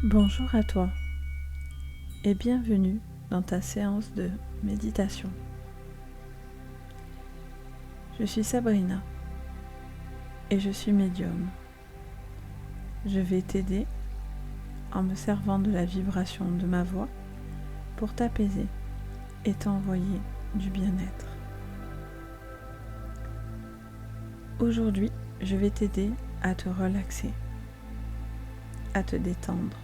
Bonjour à toi et bienvenue dans ta séance de méditation. Je suis Sabrina et je suis médium. Je vais t'aider en me servant de la vibration de ma voix pour t'apaiser et t'envoyer du bien-être. Aujourd'hui, je vais t'aider à te relaxer, à te détendre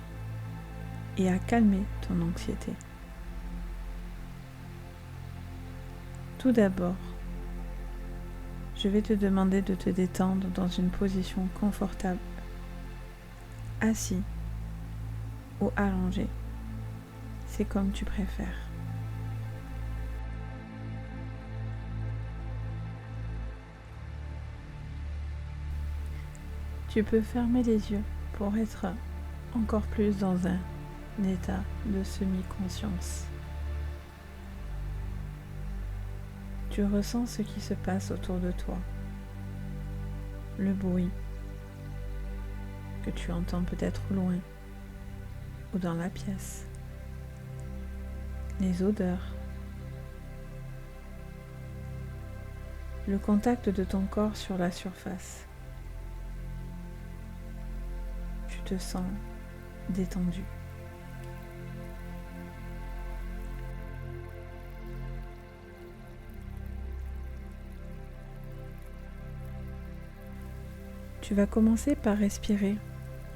et à calmer ton anxiété. Tout d'abord, je vais te demander de te détendre dans une position confortable, assis ou allongé. C'est comme tu préfères. Tu peux fermer les yeux pour être encore plus dans un état de semi-conscience. Tu ressens ce qui se passe autour de toi, le bruit que tu entends peut-être loin ou dans la pièce, les odeurs, le contact de ton corps sur la surface. Tu te sens détendu. Tu vas commencer par respirer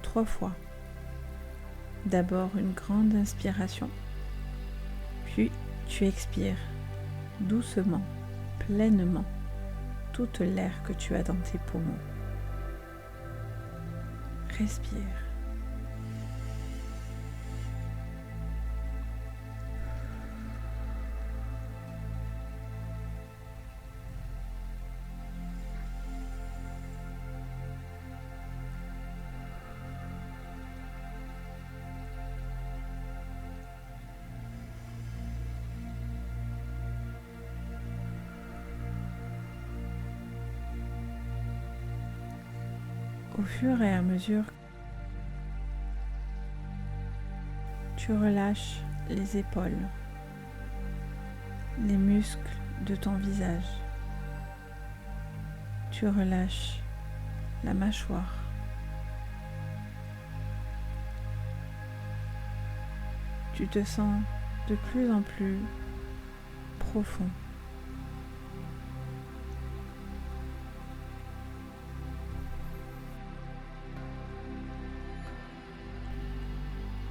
3 fois. D'abord une grande inspiration, puis tu expires doucement, pleinement, toute l'air que tu as dans tes poumons. Respire. Au fur et à mesure, tu relâches les épaules, les muscles de ton visage. Tu relâches la mâchoire. Tu te sens de plus en plus profond.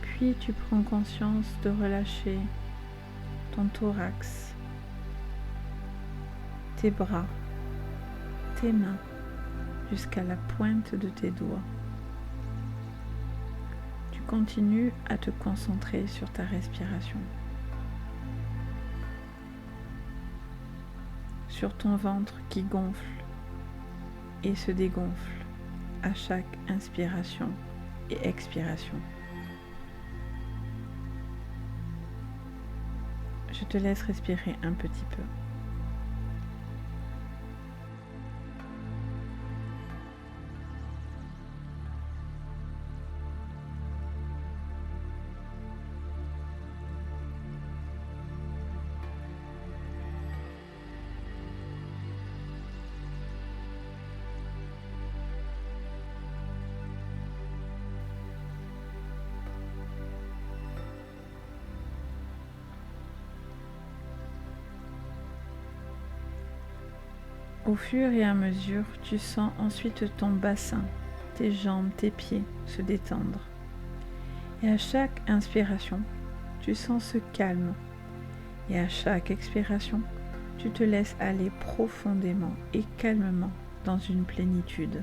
Puis tu prends conscience de relâcher ton thorax, tes bras, tes mains, jusqu'à la pointe de tes doigts. Tu continues à te concentrer sur ta respiration, sur ton ventre qui gonfle et se dégonfle à chaque inspiration et expiration. Je te laisse respirer un petit peu. Au fur et à mesure, tu sens ensuite ton bassin, tes jambes, tes pieds se détendre. Et à chaque inspiration, tu sens ce calme. Et à chaque expiration, tu te laisses aller profondément et calmement dans une plénitude.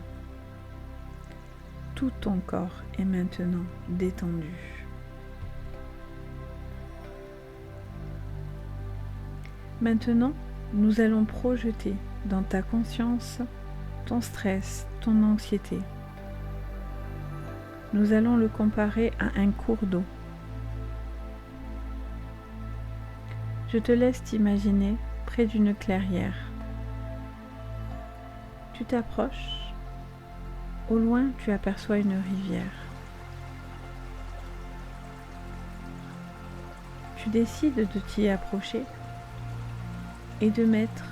Tout ton corps est maintenant détendu. Maintenant, nous allons projeter dans ta conscience ton stress, ton anxiété. Nous allons le comparer à un cours d'eau. Je te laisse t'imaginer près d'une clairière. Tu t'approches. Au loin, tu aperçois une rivière. tu décides de t'y approcher et de mettre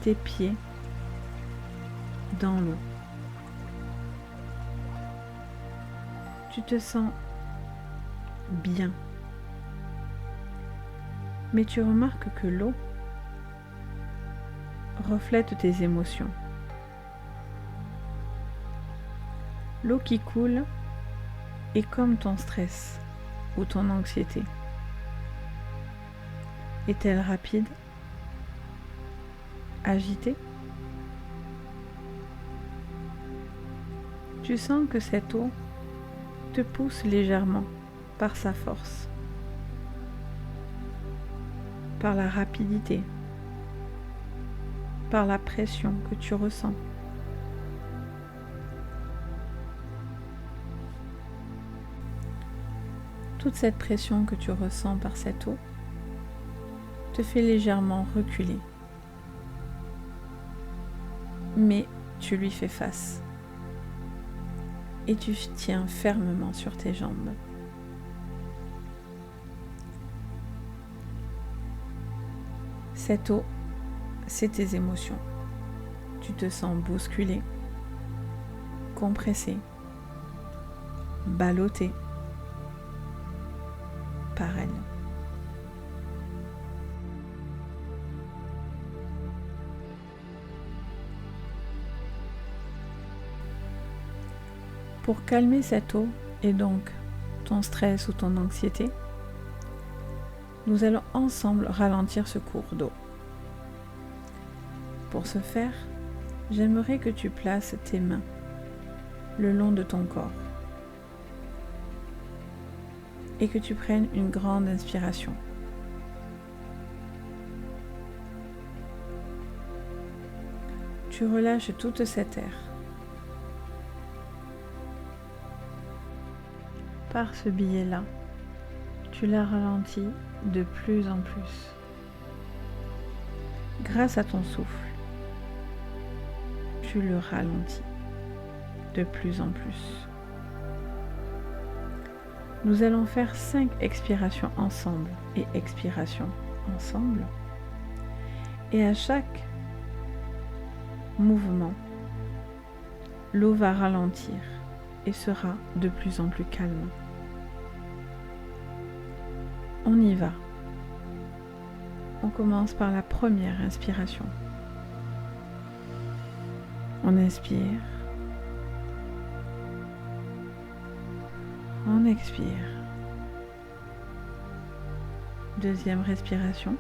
tes pieds dans l'eau. Tu te sens bien, mais tu remarques que l'eau reflète tes émotions. L'eau qui coule est comme ton stress ou ton anxiété. Est-elle rapide, agitée? Tu sens que cette eau te pousse légèrement par sa force, par la rapidité, par la pression que tu ressens. Toute cette pression que tu ressens par cette eau te fait légèrement reculer. Mais tu lui fais face et tu tiens fermement sur tes jambes. Cette eau, c'est tes émotions. Tu te sens bousculé, compressé, ballotté par elle. Pour calmer cette eau et donc ton stress ou ton anxiété, nous allons ensemble ralentir ce cours d'eau. Pour ce faire, j'aimerais que tu places tes mains le long de ton corps et que tu prennes une grande inspiration. Tu relâches toute cette air. Par ce biais-là, tu la ralentis de plus en plus. Grâce à ton souffle, tu le ralentis de plus en plus. Nous allons faire 5 expirations ensemble et expirations ensemble. Et à chaque mouvement, l'eau va ralentir et sera de plus en plus calme. On y va. On commence par la première inspiration. On inspire. On expire. Deuxième respiration.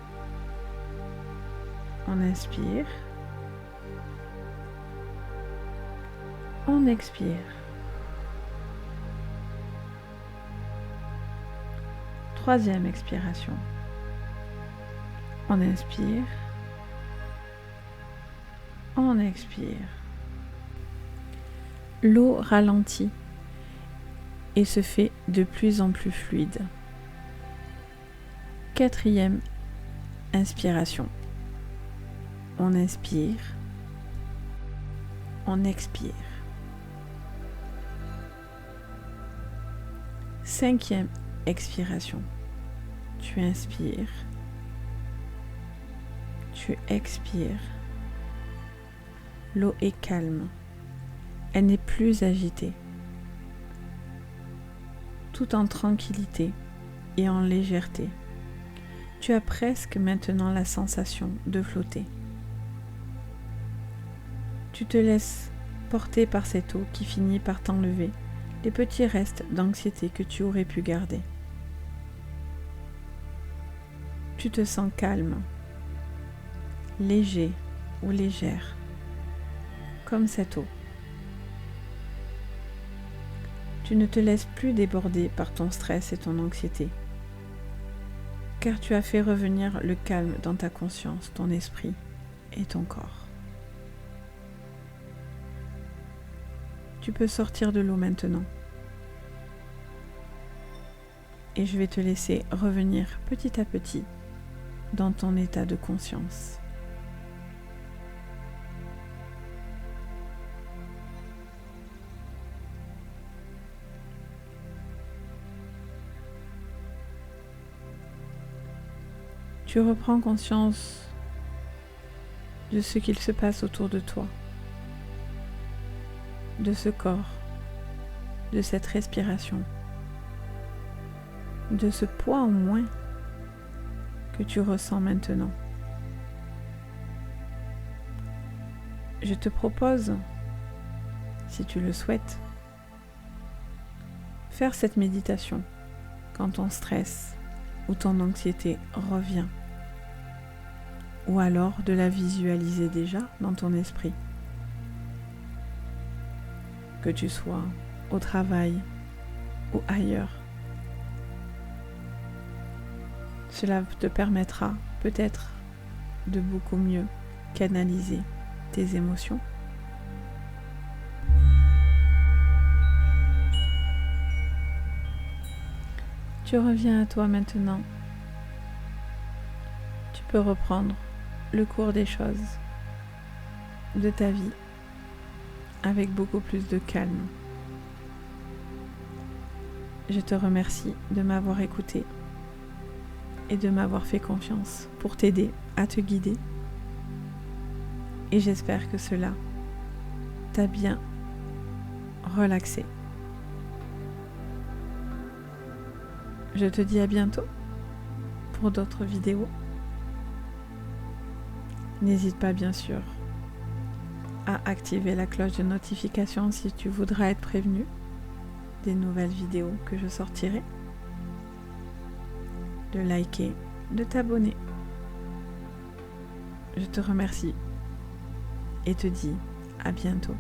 On inspire. On expire. Troisième expiration. On inspire. On expire. L'eau ralentit et se fait de plus en plus fluide. Quatrième inspiration. On inspire. On expire. Cinquième expiration. Tu inspires. Tu expires. L'eau est calme. Elle n'est plus agitée. Tout en tranquillité et en légèreté. Tu as presque maintenant la sensation de flotter. Tu te laisses porter par cette eau qui finit par t'enlever les petits restes d'anxiété que tu aurais pu garder. Tu te sens calme, léger ou légère, comme cette eau. Tu ne te laisses plus déborder par ton stress et ton anxiété, car tu as fait revenir le calme dans ta conscience, ton esprit et ton corps. Tu peux sortir de l'eau maintenant. Et je vais te laisser revenir petit à petit dans ton état de conscience. tu reprends conscience de ce qu'il se passe autour de toi, de ce corps, de cette respiration, de ce poids au moins que tu ressens maintenant. Je te propose, si tu le souhaites, faire cette méditation quand ton stress ou ton anxiété revient, ou alors de la visualiser déjà dans ton esprit. Que tu sois au travail ou ailleurs. Cela te permettra peut-être de beaucoup mieux canaliser tes émotions. Tu reviens à toi maintenant. Tu peux reprendre le cours des choses de ta vie avec beaucoup plus de calme. Je te remercie de m'avoir écouté et de m'avoir fait confiance pour t'aider à te guider. Et j'espère que cela t'a bien relaxé. Je te dis à bientôt pour d'autres vidéos. N'hésite pas bien sûr à activer la cloche de notification si tu voudras être prévenu des nouvelles vidéos que je sortirai, de liker, de t'abonner. Je te remercie et te dis à bientôt.